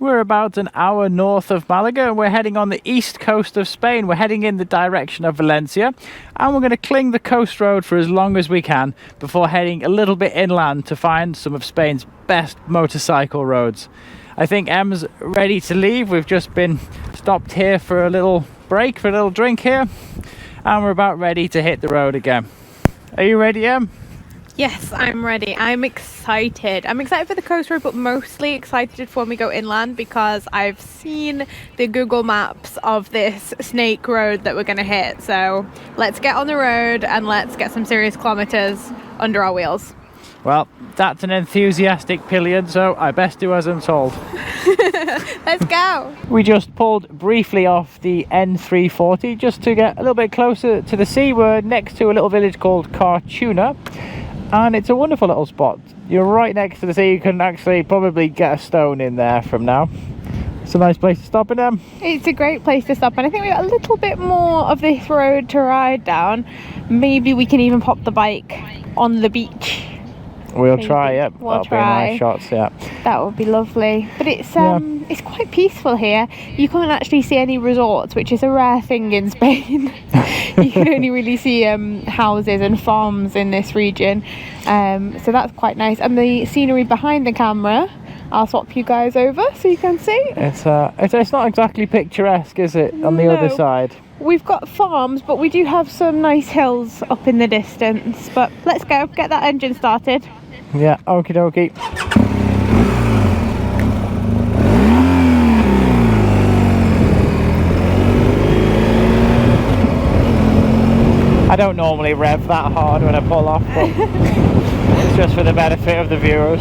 We're about an hour north of Malaga and we're heading on the east coast of Spain. We're heading in the direction of Valencia and we're going to cling the coast road for as long as we can before heading a little bit inland to find some of Spain's best motorcycle roads. I think Em's ready to leave. We've just been stopped here for a little break, for a little drink here, and we're about ready to hit the road again. Are you ready, Em? Yes, I'm ready. I'm excited. I'm excited for the coast road, but mostly excited for when we go inland because I've seen the Google Maps of this snake road that we're going to hit. So let's get on the road and let's get some serious kilometers under our wheels. Well, that's an enthusiastic pillion, so I best do as I'm told. Let's go. We just pulled briefly off the N340 just to get a little bit closer to the sea. We're next to a little village called Cartuna. And it's a wonderful little spot. You're right next to the sea. You can actually probably get a stone in there from now. It's a nice place to stop in them. It's a great place to stop, and I think we got a little bit more of this road to ride down. Maybe we can even pop the bike on the beach. We'll try, yep. We'll That'll try. be nice shots, yeah. That would be lovely. But it's quite peaceful here. You can't actually see any resorts, which is a rare thing in Spain. You can only really see houses and farms in this region. So that's quite nice. And the scenery behind the camera, I'll swap you guys over so you can see. It's not exactly picturesque, is it, on the other side? We've got farms, but we do have some nice hills up in the distance. But let's go, get that engine started. Yeah, okie dokie. I don't normally rev that hard when I pull off, but it's just for the benefit of the viewers.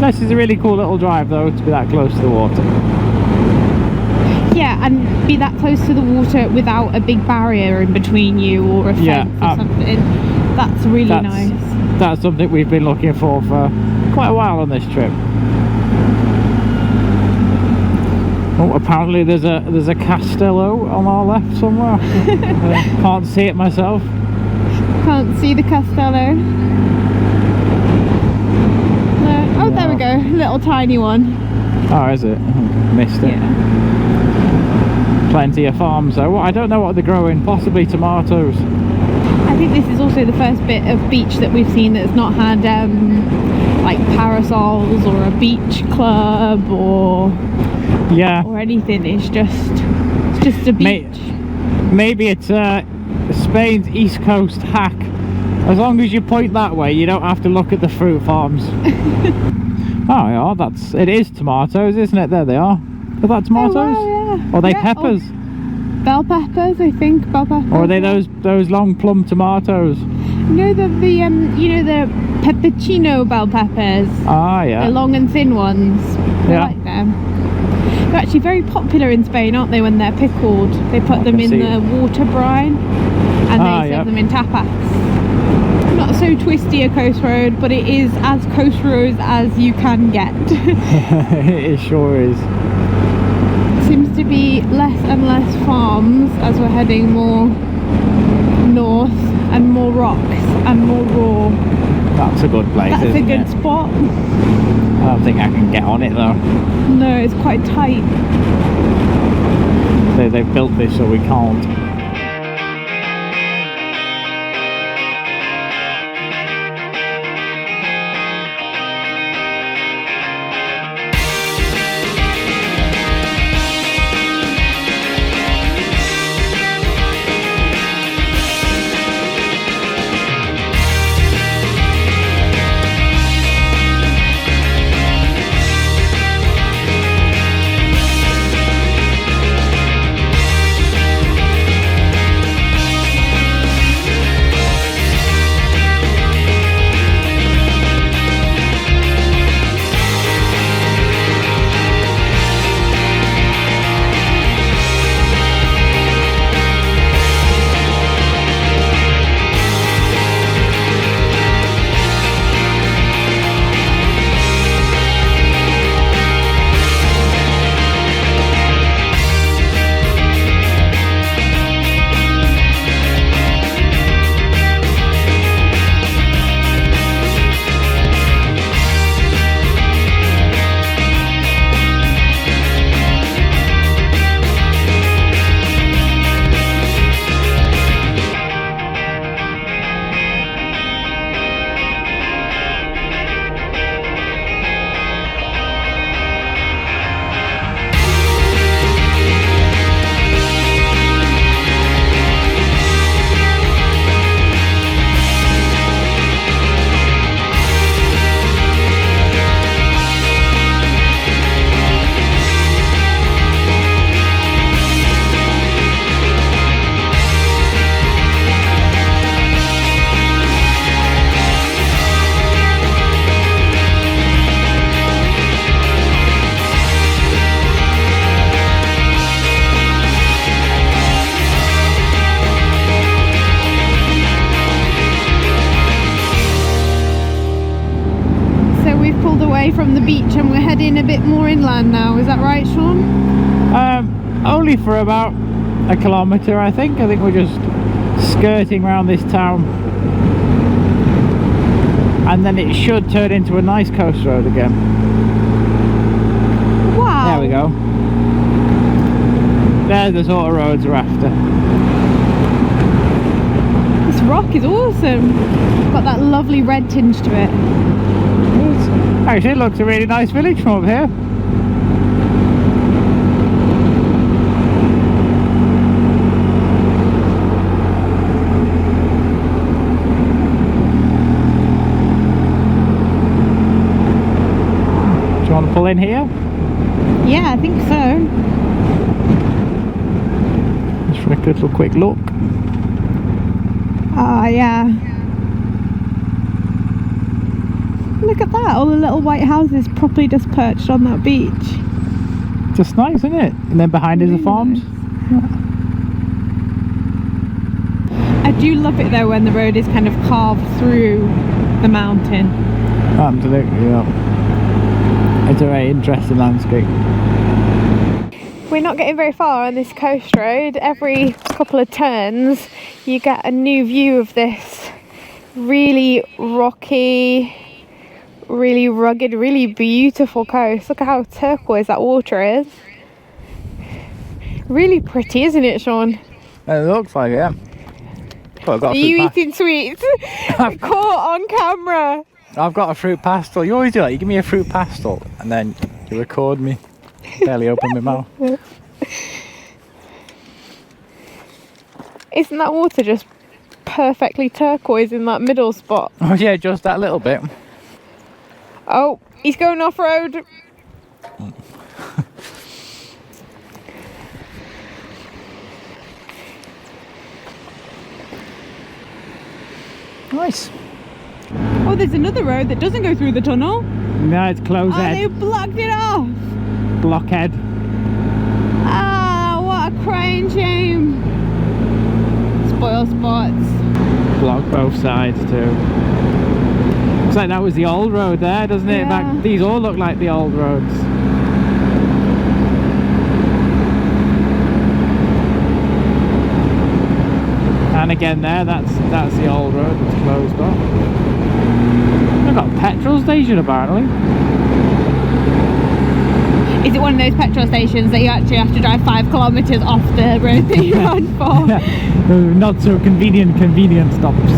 This is a really cool little drive though, to be that close to the water. Yeah, and be that close to the water without a big barrier in between you or a fence or something. That's really nice. That's something we've been looking for quite a while on this trip. Oh, apparently there's a castello on our left somewhere. Can't see it myself. Can't see the castello. No. Oh, there we go. Little tiny one. Oh, is it? Missed it. Yeah. Plenty of farms though. I don't know what they're growing. Possibly tomatoes. I think this is also the first bit of beach that we've seen that's not had like parasols or a beach club or anything. It's just a beach. Maybe it's Spain's east coast hack. As long as you point that way, you don't have to look at the fruit farms. Oh yeah, it is tomatoes, isn't it? There they are. Are that tomatoes? Oh, wow, yeah. Or are they peppers? Bell peppers, I think. Bell peppers. Or are they those long plum tomatoes? No, the peppercino bell peppers. Ah, yeah. The long and thin ones. I like them. They're actually very popular in Spain, aren't they? When they're pickled, they put them in the water brine, and they serve them in tapas. Not so twisty a coast road, but it is as coast roads as you can get. It sure is. Seems to be less and less farms as we're heading more north, and more rocks and more raw. That's a good place. That's a good spot. I don't think I can get on it though. No, it's quite tight. They've built this so we can't. we've pulled away from the beach and we're heading a bit more inland now. Is that right, Sean? Only for about a kilometre, I think. I think we're just skirting around this town. And then it should turn into a nice coast road again. Wow. There we go. There's the sort of roads we're after. This rock is awesome. Got that lovely red tinge to it. Actually, it looks a really nice village from up here. Do you want to pull in here? Yeah, I think so. Just for a little quick look. Ah, yeah. Look at that, all the little white houses properly just perched on that beach. Just nice, isn't it? And then behind is the farms. I do love it though when the road is kind of carved through the mountain. Absolutely, yeah. It's a very interesting landscape. We're not getting very far on this coast road. Every couple of turns you get a new view of this really rocky, really rugged, really beautiful coast. Look at how turquoise that water is. Really pretty, isn't it, Sean? It looks like it, yeah. Well, I've got Are you eating sweets? Caught on camera. I've got a fruit pastel. You always do that. You give me a fruit pastel and then you record me. Barely open my mouth. Isn't that water just perfectly turquoise in that middle spot? Oh yeah, just that little bit. Oh, he's going off-road. Nice. Oh, there's another road that doesn't go through the tunnel. No, it's closed. Oh, they blocked it off. Blockhead. Ah, what a crying shame. Spoil spots. Block both sides too. Looks like that was the old road there, doesn't it? Yeah. These all look like the old roads. And again there, that's the old road that's closed off. They've got a petrol station apparently. Is it one of those petrol stations that you actually have to drive 5 kilometres off the road that you're on for? Not so convenient stops.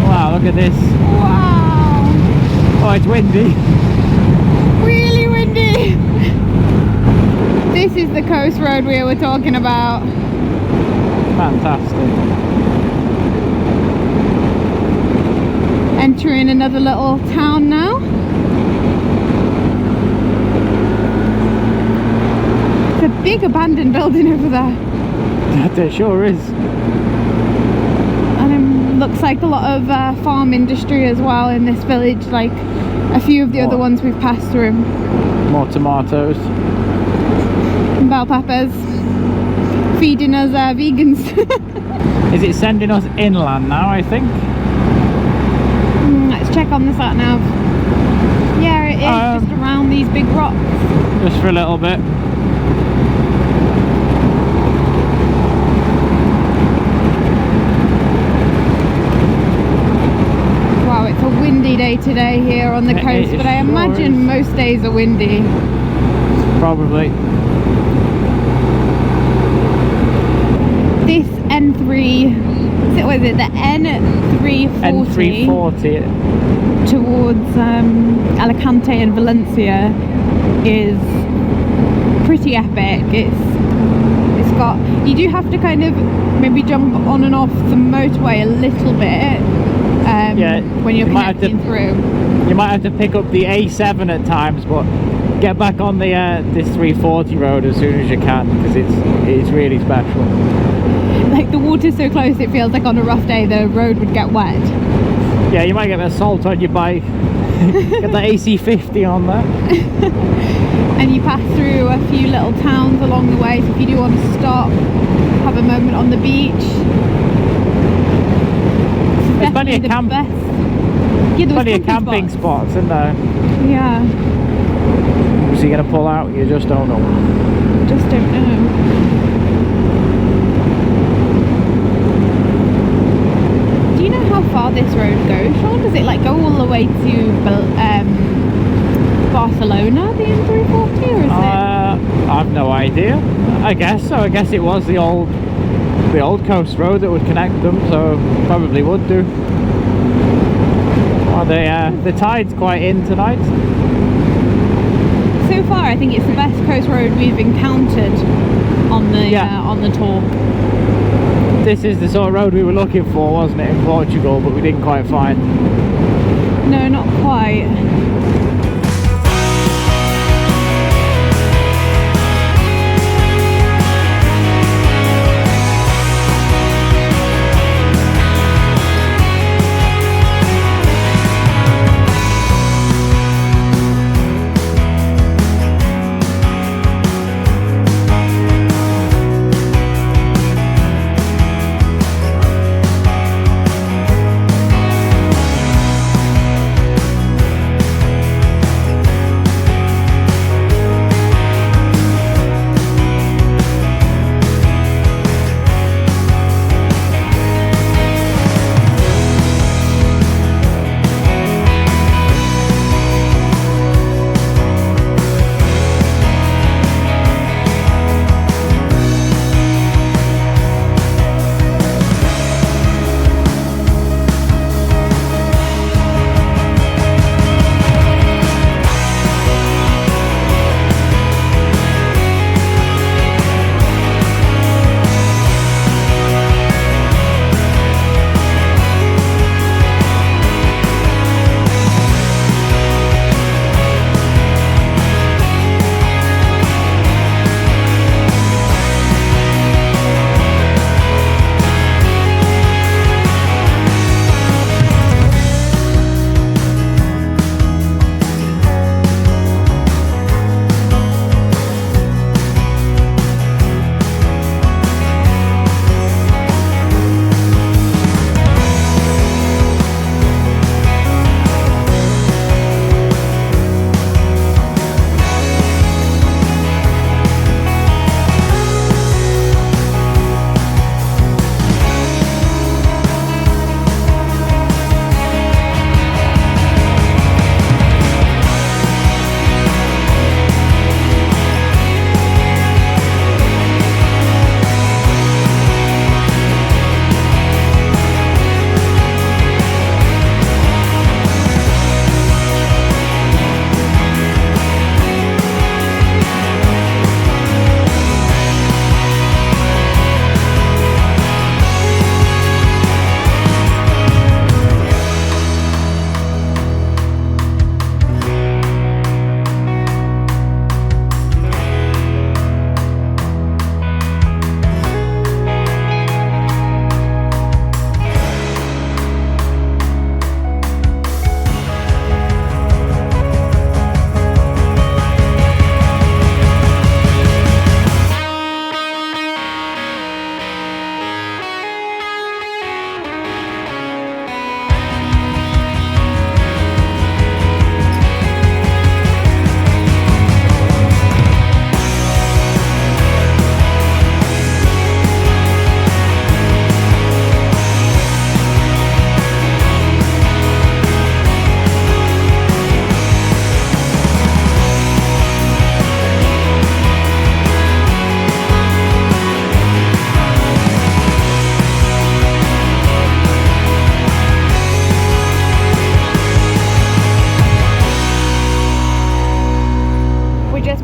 Wow, look at this. Wow. Oh, it's windy. Really windy. This is the coast road we were talking about. Fantastic. Entering another little town now. It's a big abandoned building over there. That sure is. And it looks like a lot of farm industry as well in this village, like a few of the other ones we've passed through. More tomatoes. And bell peppers. Feeding us vegans. Is it sending us inland now, I think? Let's check on the sat nav. Yeah, it is just around these big rocks. Just for a little bit. Wow, it's a windy day today here on the coast, but I imagine most days are windy. Probably. This N3, what is it, the N340 towards Alicante and Valencia is pretty epic. It's got, you do have to kind of maybe jump on and off the motorway a little bit when you're connecting through. You might have to pick up the A7 at times, but get back on the this 340 road as soon as you can, because it's really special. Like the water's so close, it feels like on a rough day the road would get wet. Yeah, you might get a salt on your bike. Get the AC50 on there. And you pass through a few little towns along the way, so if you do want to stop, have a moment on the beach. It's plenty of the camp, best. Yeah, there was plenty of camping spots, isn't there? Yeah. So you're gonna pull out, you just don't know. Just don't know. Do you know how far this road goes, Sean? Does it like go all the way to Barcelona, the M340, or is it? I've no idea. I guess so. I guess it was the old coast road that would connect them, so probably would do. Well, the tide's quite in tonight. So far, I think it's the best coast road we've encountered on the tour. This is the sort of road we were looking for, wasn't it, in Portugal, but we didn't quite find. No, not quite.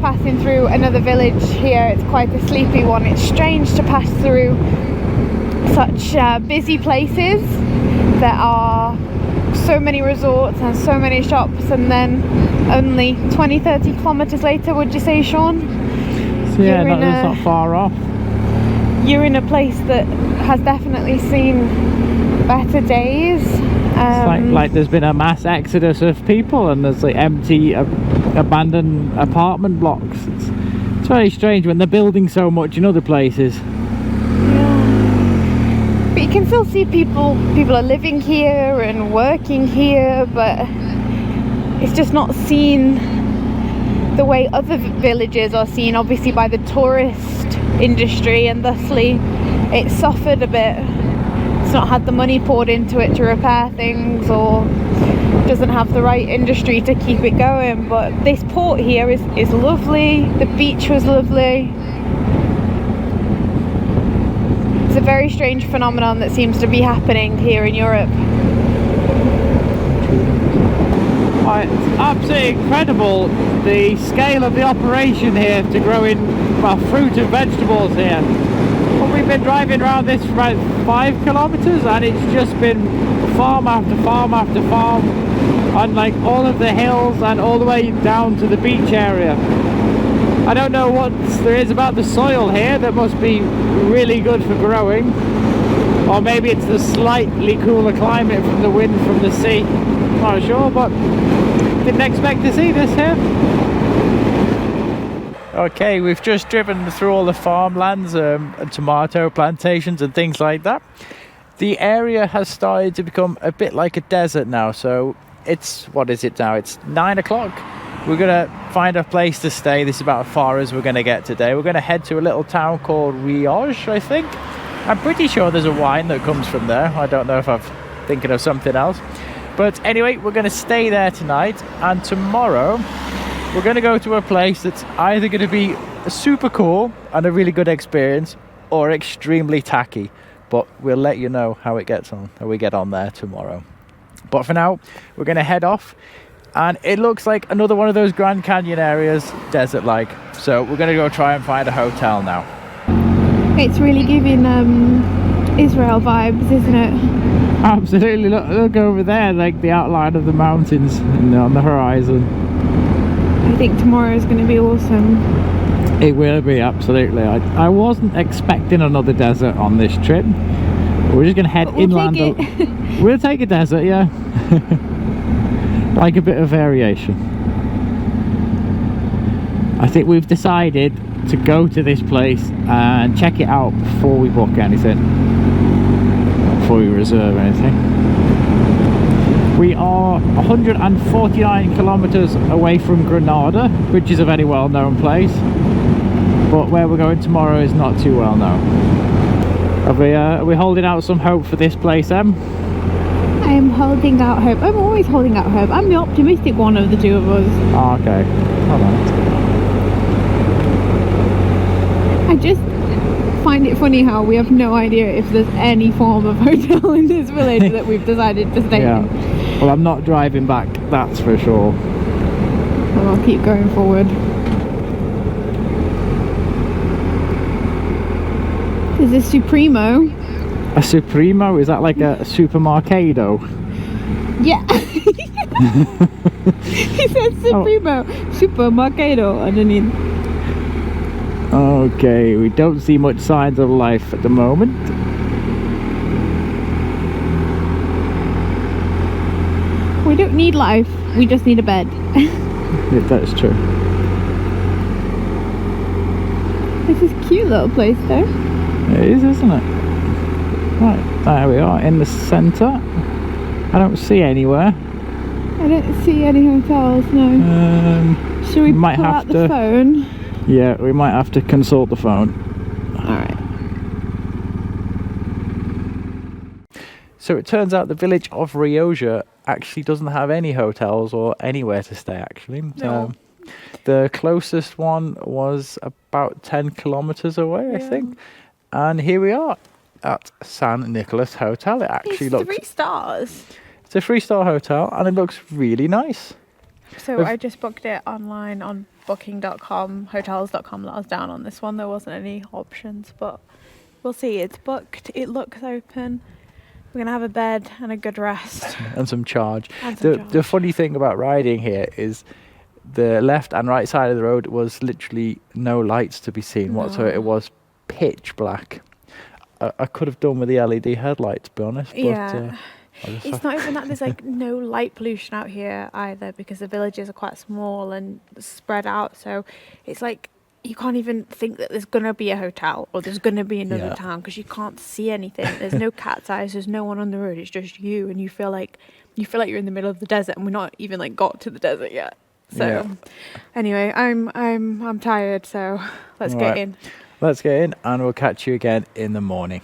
Passing through another village here. It's quite a sleepy one. It's strange to pass through such busy places. There are so many resorts and so many shops, and then only 20-30 kilometers later, would you say, Sean? So yeah, that's not far off. You're in a place that has definitely seen better days. It's like there's been a mass exodus of people, and there's like empty abandoned apartment blocks. It's very strange when they're building so much in other places. Yeah. But you can still see people are living here and working here, but it's just not seen the way other villages are seen, obviously by the tourist industry, and thusly it's suffered a bit. It's not had the money poured into it to repair things, or doesn't have the right industry to keep it going. But this port here is lovely. The beach was lovely. It's a very strange phenomenon that seems to be happening here in Europe. It's absolutely incredible, the scale of the operation here to growing, well, fruit and vegetables here. Well, we've been driving around this for about 5 kilometers, and it's just been farm after farm after farm on like all of the hills and all the way down to the beach area. I don't know what there is about the soil here that must be really good for growing, or maybe it's the slightly cooler climate from the wind from the sea. Not sure, but didn't expect to see this here. Okay, we've just driven through all the farmlands and tomato plantations and things like that. The area has started to become a bit like a desert now, so it's, what is it now? It's 9 o'clock. We're gonna find a place to stay. This is about as far as we're gonna get today. We're gonna head to a little town called Rioj, I think. I'm pretty sure there's a wine that comes from there. I don't know if I'm thinking of something else. But anyway, we're going to stay there tonight, and tomorrow we're going to go to a place that's either going to be super cool and a really good experience, or extremely tacky. But we'll let you know how we get on there tomorrow. But for now, we're going to head off, and it looks like another one of those Grand Canyon areas, desert-like. So we're going to go try and find a hotel now. It's really giving Israel vibes, isn't it? Absolutely. Look over there, like the outline of the mountains on the horizon. I think tomorrow is going to be awesome. It will be, absolutely. I wasn't expecting another desert on this trip. We're just going to head inland. We'll take a desert, yeah. Like a bit of variation. I think we've decided to go to this place and check it out before we book anything, before we reserve anything. We are 149 kilometers away from Granada, which is a very well-known place, but where we're going tomorrow is not too well known. Are we holding out some hope for this place, Em? I am holding out hope. I'm always holding out hope. I'm the optimistic one of the two of us. Oh, okay. All right. I just find it funny how we have no idea if there's any form of hotel in this village that we've decided to stay in. Well, I'm not driving back, that's for sure. Well, I'll keep going forward. There's a Supremo. A Supremo? Is that like a supermarcado? Yeah. He said Supremo. Supermarcado underneath. Okay, we don't see much signs of life at the moment. We don't need life, we just need a bed. Yeah, that's true. This is a cute little place though. It is, isn't it? Right, there we are in the centre. I don't see anywhere. I don't see any hotels, no. Should we pull out the phone? Yeah, we might have to consult the phone. Alright. So it turns out the village of Rioja actually doesn't have any hotels or anywhere to stay, actually. No. The closest one was about 10 kilometers away, I think. And here we are at San Nicolas Hotel. It actually looks... 3 stars. It's a 3-star hotel, and it looks really nice. So I just booked it online on booking.com, hotels.com. Let us down on this one. There wasn't any options, but we'll see. It's booked. It looks open. We're going to have a bed and a good rest. And some charge. The funny thing about riding here is the left and right side of the road was literally no lights to be seen whatsoever. It was pitch black. I could have done with the LED headlights, to be honest. But, yeah. It's not even that there's like no light pollution out here either, because the villages are quite small and spread out, so it's like you can't even think that there's gonna be a hotel or there's gonna be another Yeah. town, because you can't see anything. There's no cat's eyes. There's no one on the road. It's just you, and you feel like you're in the middle of the desert, and we're not even like got to the desert yet. So, Yeah. anyway, I'm tired. So let's All get right. in. Let's get in, and we'll catch you again in the morning.